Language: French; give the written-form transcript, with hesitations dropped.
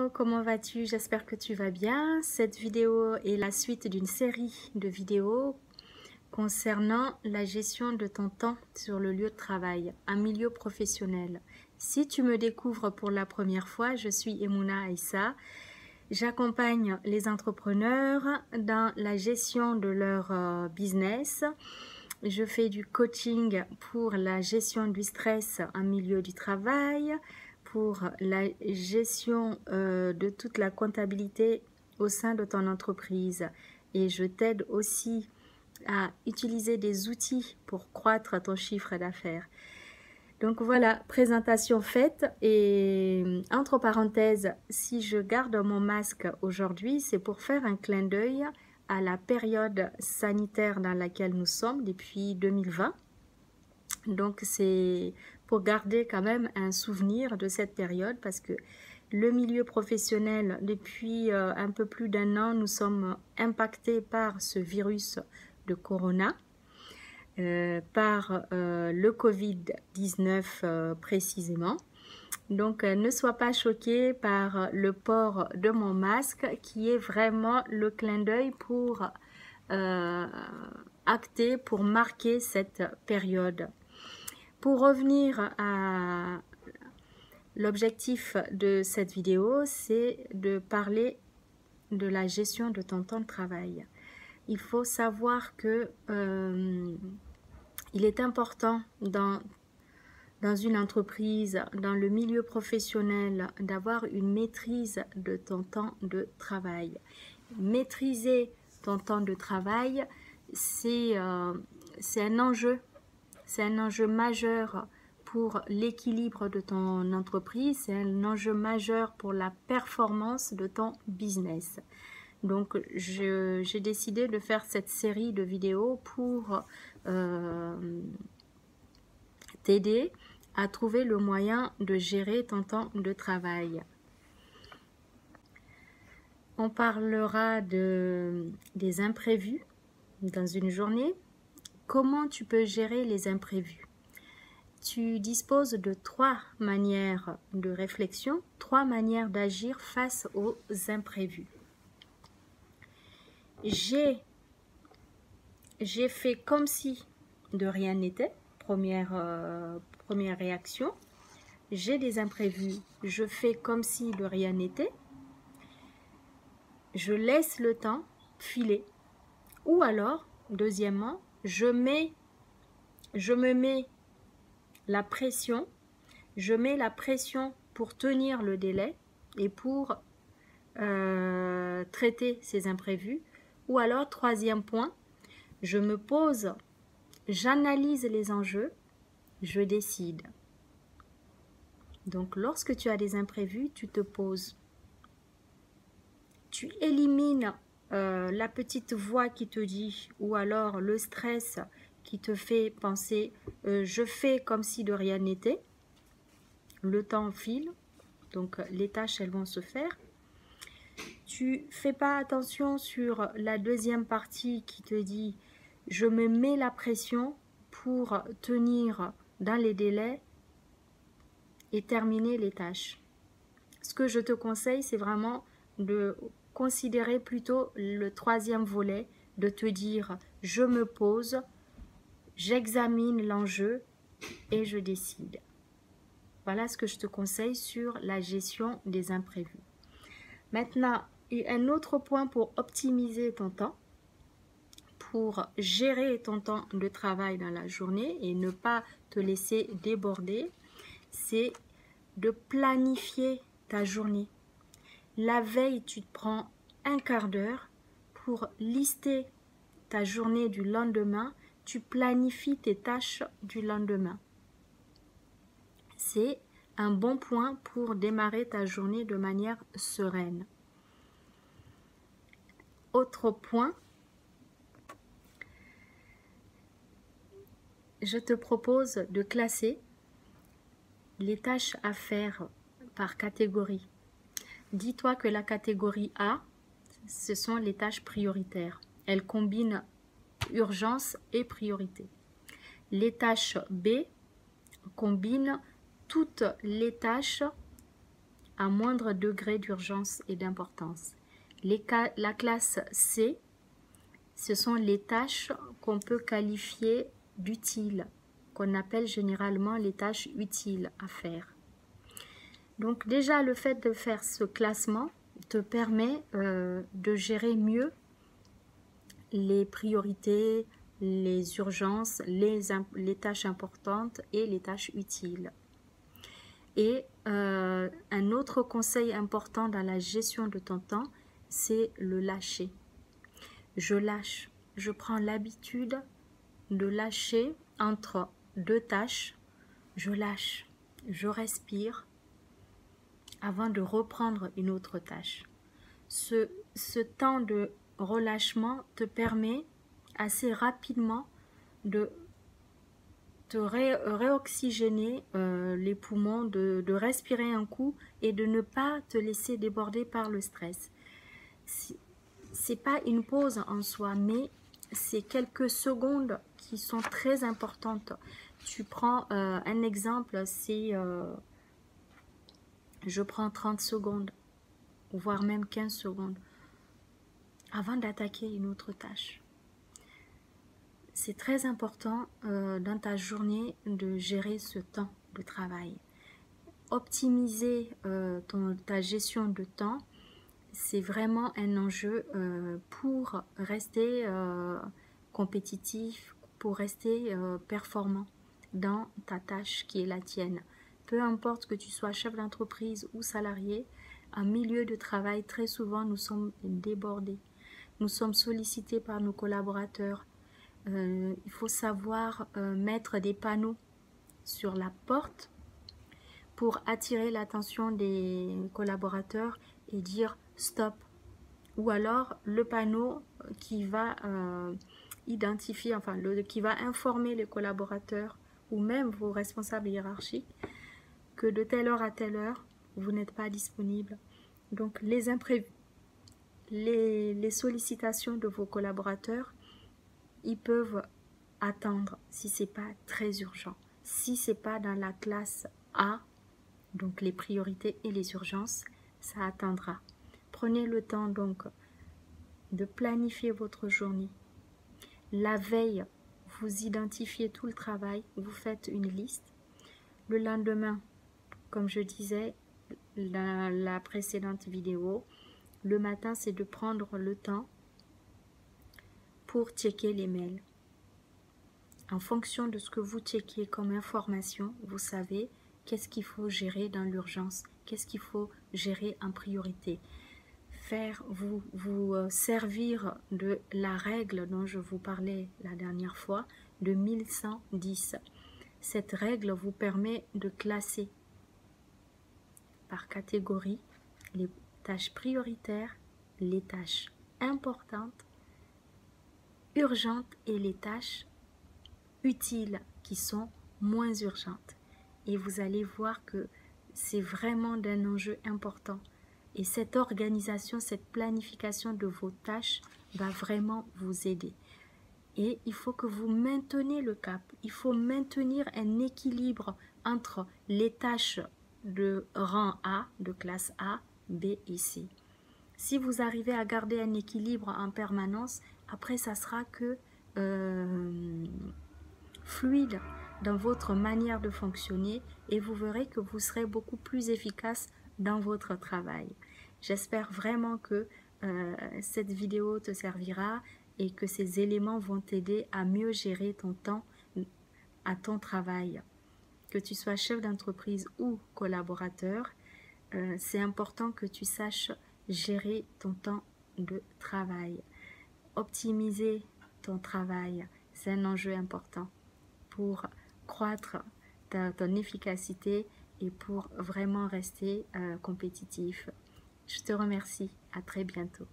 Hello, comment vas-tu? J'espère que tu vas bien. Cette vidéo est la suite d'une série de vidéos concernant la gestion de ton temps sur le lieu de travail, un milieu professionnel. Si tu me découvres pour la première fois, je suis Emouna Aïssa. J'accompagne les entrepreneurs dans la gestion de leur business. Je fais du coaching pour la gestion du stress en milieu du travail, pour la gestion de toute la comptabilité au sein de ton entreprise. Et je t'aide aussi à utiliser des outils pour croître ton chiffre d'affaires. Donc voilà, présentation faite. Et entre parenthèses, si je garde mon masque aujourd'hui, c'est pour faire un clin d'œil à la période sanitaire dans laquelle nous sommes depuis 2020. Donc c'est pour garder quand même un souvenir de cette période parce que le milieu professionnel, depuis un peu plus d'un an, nous sommes impactés par ce virus de Corona, par le Covid-19 précisément. Donc ne sois pas choqué par le port de mon masque qui est vraiment le clin d'œil pour acter, pour marquer cette période. Pour revenir à l'objectif de cette vidéo, c'est de parler de la gestion de ton temps de travail. Il faut savoir que il est important dans une entreprise, dans le milieu professionnel, d'avoir une maîtrise de ton temps de travail. Maîtriser ton temps de travail, c'est un enjeu. C'est un enjeu majeur pour l'équilibre de ton entreprise, c'est un enjeu majeur pour la performance de ton business. Donc, j'ai décidé de faire cette série de vidéos pour t'aider à trouver le moyen de gérer ton temps de travail. On parlera des imprévus dans une journée. Comment tu peux gérer les imprévus? Tu disposes de 3 manières de réflexion, 3 manières d'agir face aux imprévus. J'ai fait comme si de rien n'était, première réaction. J'ai des imprévus, je fais comme si de rien n'était. Je laisse le temps filer. Ou alors, deuxièmement, je me mets la pression, pour tenir le délai et pour traiter ces imprévus. Ou alors, troisième point, je me pose, j'analyse les enjeux, je décide. Donc, lorsque tu as des imprévus, tu te poses. Tu élimines la petite voix qui te dit, ou alors le stress qui te fait penser je fais comme si de rien n'était. Le temps file, donc les tâches elles vont se faire. Tu fais pas attention sur la deuxième partie qui te dit je me mets la pression pour tenir dans les délais et terminer les tâches. Ce que je te conseille, c'est vraiment de considérer plutôt le troisième volet, de te dire je me pose, j'examine l'enjeu et je décide. Voilà ce que je te conseille sur la gestion des imprévus. Maintenant, un autre point pour optimiser ton temps, pour gérer ton temps de travail dans la journée et ne pas te laisser déborder, c'est de planifier ta journée. La veille, tu te prends un quart d'heure pour lister ta journée du lendemain. Tu planifies tes tâches du lendemain. C'est un bon point pour démarrer ta journée de manière sereine. Autre point, je te propose de classer les tâches à faire par catégorie. Dis-toi que la catégorie A, ce sont les tâches prioritaires. Elles combinent urgence et priorité. Les tâches B combinent toutes les tâches à moindre degré d'urgence et d'importance. La classe C, ce sont les tâches qu'on peut qualifier d'utiles, qu'on appelle généralement les tâches utiles à faire. Donc déjà, le fait de faire ce classement te permet de gérer mieux les priorités, les urgences, les tâches importantes et les tâches utiles. Et un autre conseil important dans la gestion de ton temps, c'est le lâcher. Je lâche. Je prends l'habitude de lâcher entre deux tâches. Je lâche. Je respire avant de reprendre une autre tâche. Ce temps de relâchement te permet assez rapidement de te réoxygéner les poumons, de respirer un coup et de ne pas te laisser déborder par le stress. C'est pas une pause en soi, mais c'est quelques secondes qui sont très importantes. Tu prends un exemple, c'est je prends 30 secondes, voire même 15 secondes, avant d'attaquer une autre tâche. C'est très important dans ta journée de gérer ce temps de travail. Optimiser ta gestion de temps, c'est vraiment un enjeu pour rester compétitif, pour rester performant dans ta tâche qui est la tienne. Peu importe que tu sois chef d'entreprise ou salarié, en milieu de travail, très souvent nous sommes débordés. Nous sommes sollicités par nos collaborateurs. Il faut savoir mettre des panneaux sur la porte pour attirer l'attention des collaborateurs et dire stop. Ou alors le panneau qui va identifier, qui va informer les collaborateurs ou même vos responsables hiérarchiques que de telle heure à telle heure, vous n'êtes pas disponible. Donc les imprévus, les sollicitations de vos collaborateurs, ils peuvent attendre si ce n'est pas très urgent. Si ce n'est pas dans la classe A, donc les priorités et les urgences, ça attendra. Prenez le temps donc de planifier votre journée. La veille, vous identifiez tout le travail, vous faites une liste. Le lendemain, comme je disais dans la précédente vidéo, le matin, c'est de prendre le temps pour checker les mails. En fonction de ce que vous checkez comme information, vous savez qu'est-ce qu'il faut gérer dans l'urgence, qu'est-ce qu'il faut gérer en priorité. Vous servir de la règle dont je vous parlais la dernière fois, de 1110. Cette règle vous permet de classer par catégorie les tâches prioritaires, les tâches importantes, urgentes et les tâches utiles qui sont moins urgentes. Et vous allez voir que c'est vraiment d'un enjeu important. Et cette organisation, cette planification de vos tâches va vraiment vous aider. Et il faut que vous mainteniez le cap. Il faut maintenir un équilibre entre les tâches de rang A, de classe A, B et C. Si vous arrivez à garder un équilibre en permanence, après ça sera que fluide dans votre manière de fonctionner et vous verrez que vous serez beaucoup plus efficace dans votre travail. J'espère vraiment que cette vidéo te servira et que ces éléments vont t'aider à mieux gérer ton temps à ton travail. Que tu sois chef d'entreprise ou collaborateur, c'est important que tu saches gérer ton temps de travail. Optimiser ton travail, c'est un enjeu important pour croître ton efficacité et pour vraiment rester compétitif. Je te remercie. À très bientôt.